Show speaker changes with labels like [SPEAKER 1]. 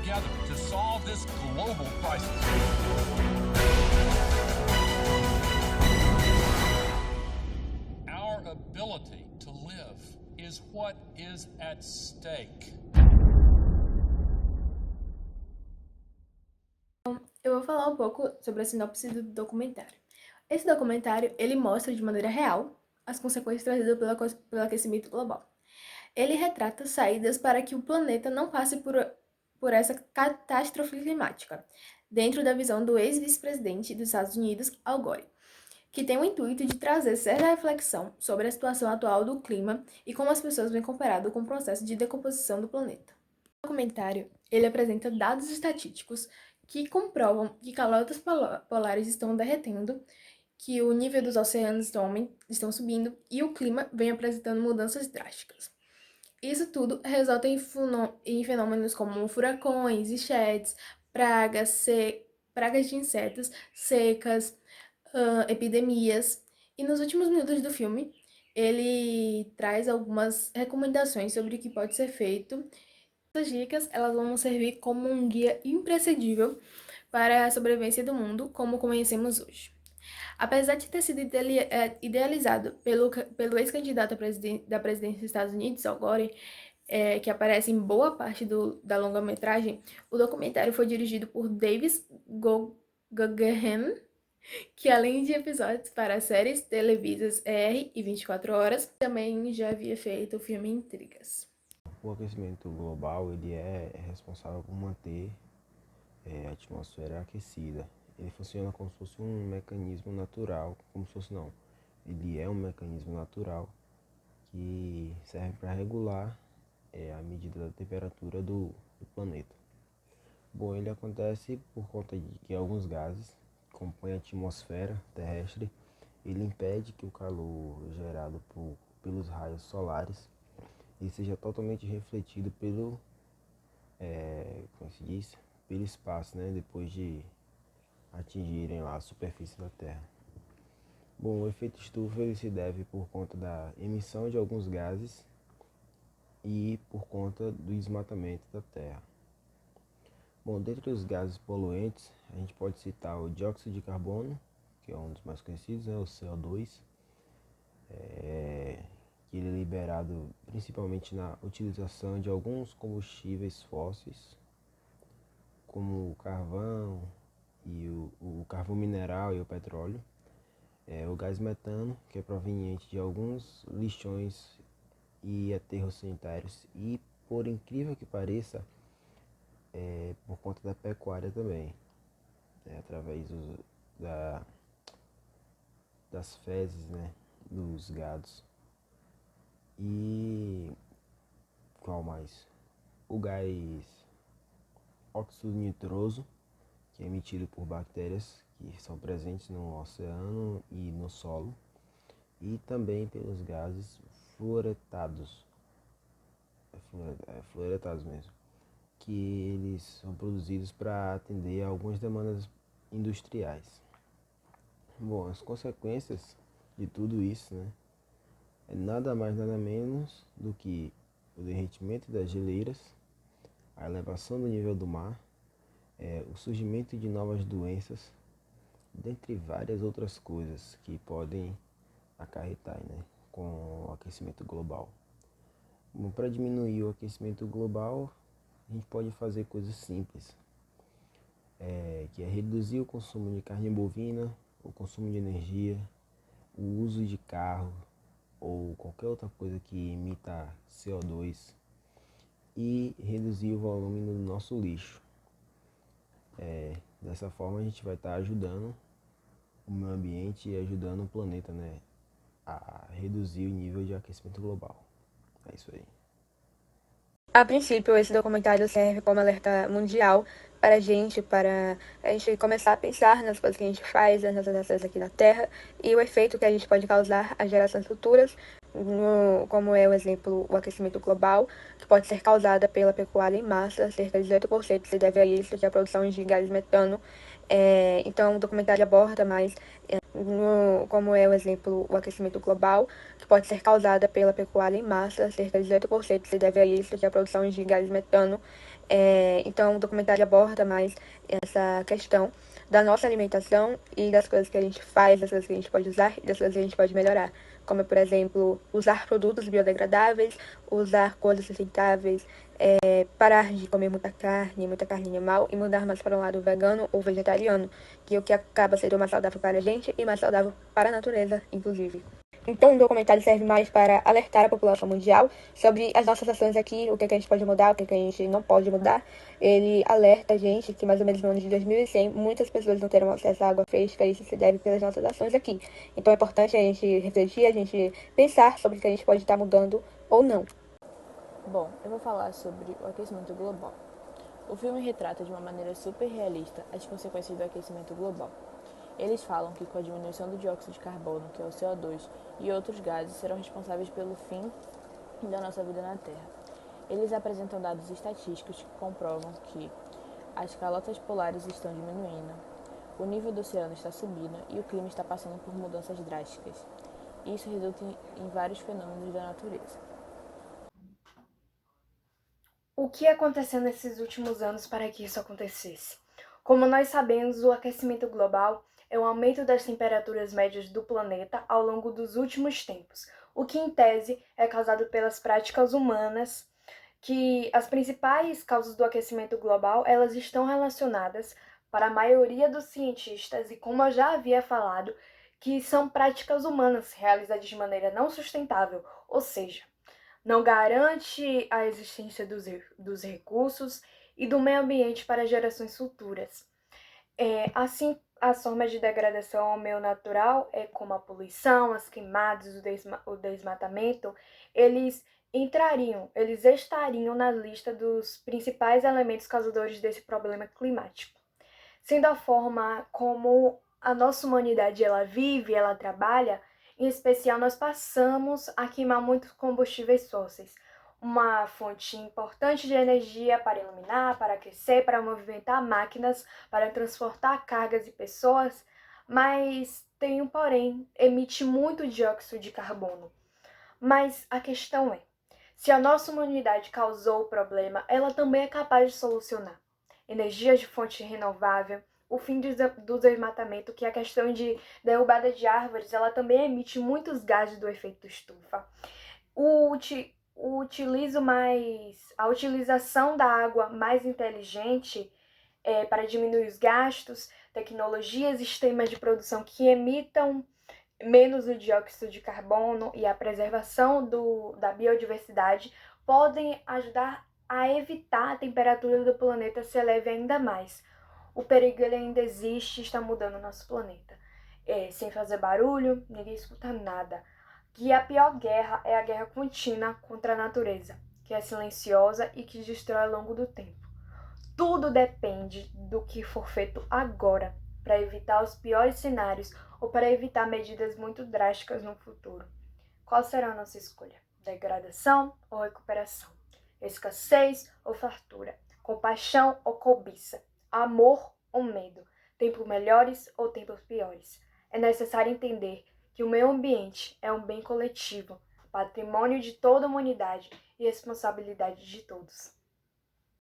[SPEAKER 1] together to solve this global crisis. Our ability to live is what is at stake.
[SPEAKER 2] Eu vou falar um pouco sobre a sinopse do documentário. Esse documentário, ele mostra de maneira real as consequências trazidas pelo aquecimento global. Ele retrata saídas para que o planeta não passe por essa catástrofe climática, dentro da visão do ex-vice-presidente dos Estados Unidos, Al Gore, que tem o intuito de trazer certa reflexão sobre a situação atual do clima e como as pessoas vêm comparado com o processo de decomposição do planeta. O documentário, ele apresenta dados estatísticos que comprovam que calotas polares estão derretendo, que o nível dos oceanos estão subindo e o clima vem apresentando mudanças drásticas. Isso tudo resulta em fenômenos como furacões, enchentes, pragas de insetos, secas, epidemias. E nos últimos minutos do filme, ele traz algumas recomendações sobre o que pode ser feito. Essas dicas, elas vão servir como um guia imprescindível para a sobrevivência do mundo como conhecemos hoje. Apesar de ter sido idealizado pelo ex-candidato da presidência dos Estados Unidos, Al Gore, que aparece em boa parte da longa-metragem, o documentário foi dirigido por Davis Guggenheim, que além de episódios para séries televisas ER e 24 horas, também já havia feito o filme Intrigas.
[SPEAKER 3] O aquecimento global ele é responsável por manter a atmosfera aquecida. Ele funciona como se fosse um mecanismo natural, ele é um mecanismo natural que serve para regular a medida da temperatura do planeta. Bom, ele acontece por conta de que alguns gases que compõem a atmosfera terrestre, ele impede que o calor gerado pelos raios solares ele seja totalmente refletido pelo espaço, né, depois de atingirem lá a superfície da Terra. Bom, o efeito estufa ele se deve por conta da emissão de alguns gases e por conta do desmatamento da Terra. Bom, dentre os gases poluentes, a gente pode citar o dióxido de carbono, que é um dos mais conhecidos, né, o CO2, que ele é liberado principalmente na utilização de alguns combustíveis fósseis, como o carvão e o carvão mineral e o petróleo. O gás metano, que é proveniente de alguns lixões e aterros sanitários e, por incrível que pareça, por conta da pecuária também, através das fezes, né, dos gados. E qual mais? O gás óxido nitroso, que é emitido por bactérias que são presentes no oceano e no solo, e também pelos gases fluoretados, fluoretados mesmo, que eles são produzidos para atender a algumas demandas industriais. Bom, as consequências de tudo isso, né, é nada mais nada menos do que o derretimento das geleiras, a elevação do nível do mar, o surgimento de novas doenças, dentre várias outras coisas que podem acarretar, né, com o aquecimento global. Para diminuir o aquecimento global, a gente pode fazer coisas simples, que é reduzir o consumo de carne bovina, o consumo de energia, o uso de carro ou qualquer outra coisa que emita CO2 e reduzir o volume do nosso lixo. Dessa forma a gente vai estar ajudando o meio ambiente e ajudando o planeta, né, a reduzir o nível de aquecimento global. É isso aí.
[SPEAKER 4] A princípio, esse documentário serve como alerta mundial para a gente começar a pensar nas coisas que a gente faz, nas nossas ações aqui na Terra e o efeito que a gente pode causar às gerações futuras, como é o exemplo, o aquecimento global, que pode ser causada pela pecuária em massa, cerca de 18% se deve a isso, que é a produção de gás metano. Então, o documentário aborda mais como é o exemplo o aquecimento global, que pode ser causada pela pecuária em massa, cerca de 18% se deve a isso, que é a produção de gás metano. Então, o documentário aborda mais essa questão da nossa alimentação e das coisas que a gente faz, das coisas que a gente pode usar e das coisas que a gente pode melhorar. Como, por exemplo, usar produtos biodegradáveis, usar coisas sustentáveis, parar de comer muita carne animal e mudar mais para um lado vegano ou vegetariano, que é o que acaba sendo mais saudável para a gente e mais saudável para a natureza, inclusive. Então, o documentário serve mais para alertar a população mundial sobre as nossas ações aqui, o que a gente pode mudar, o que a gente não pode mudar. Ele alerta a gente que mais ou menos no ano de 2100, muitas pessoas não terão acesso à água fresca, e isso se deve pelas nossas ações aqui. Então, é importante a gente refletir, a gente pensar sobre o que a gente pode estar mudando ou não.
[SPEAKER 5] Bom, eu vou falar sobre o aquecimento global. O filme retrata de uma maneira super realista as consequências do aquecimento global. Eles falam que com a diminuição do dióxido de carbono, que é o CO2, e outros gases serão responsáveis pelo fim da nossa vida na Terra. Eles apresentam dados estatísticos que comprovam que as calotas polares estão diminuindo, o nível do oceano está subindo e o clima está passando por mudanças drásticas. Isso resulta em vários fenômenos da natureza.
[SPEAKER 2] O que aconteceu nesses últimos anos para que isso acontecesse? Como nós sabemos, o aquecimento global é o aumento das temperaturas médias do planeta ao longo dos últimos tempos, o que em tese é causado pelas práticas humanas, que as principais causas do aquecimento global, elas estão relacionadas para a maioria dos cientistas e, como eu já havia falado, que são práticas humanas realizadas de maneira não sustentável, ou seja, não garante a existência dos recursos e do meio ambiente para gerações futuras. Assim, as formas de degradação ao meio natural, como a poluição, as queimadas, o desmatamento, eles estariam na lista dos principais elementos causadores desse problema climático. Sendo a forma como a nossa humanidade ela vive, ela trabalha, em especial nós passamos a queimar muitos combustíveis fósseis, uma fonte importante de energia para iluminar, para aquecer, para movimentar máquinas, para transportar cargas e pessoas, mas tem um porém, emite muito dióxido de carbono. Mas a questão é, se a nossa humanidade causou o problema, ela também é capaz de solucionar. Energias de fonte renovável, o fim do desmatamento, que é a questão de derrubada de árvores, ela também emite muitos gases do efeito estufa. A utilização da água mais inteligente para diminuir os gastos, tecnologias e sistemas de produção que emitam menos o dióxido de carbono e a preservação da biodiversidade podem ajudar a evitar a temperatura do planeta se eleve ainda mais. O perigo ele ainda existe e está mudando o nosso planeta. Sem fazer barulho, ninguém escuta nada. E a pior guerra é a guerra contínua contra a natureza, que é silenciosa e que destrói ao longo do tempo. Tudo depende do que for feito agora para evitar os piores cenários ou para evitar medidas muito drásticas no futuro. Qual será a nossa escolha? Degradação ou recuperação? Escassez ou fartura? Compaixão ou cobiça? Amor ou medo? Tempos melhores ou tempos piores? É necessário entender que o meio ambiente é um bem coletivo, patrimônio de toda a humanidade e responsabilidade de todos.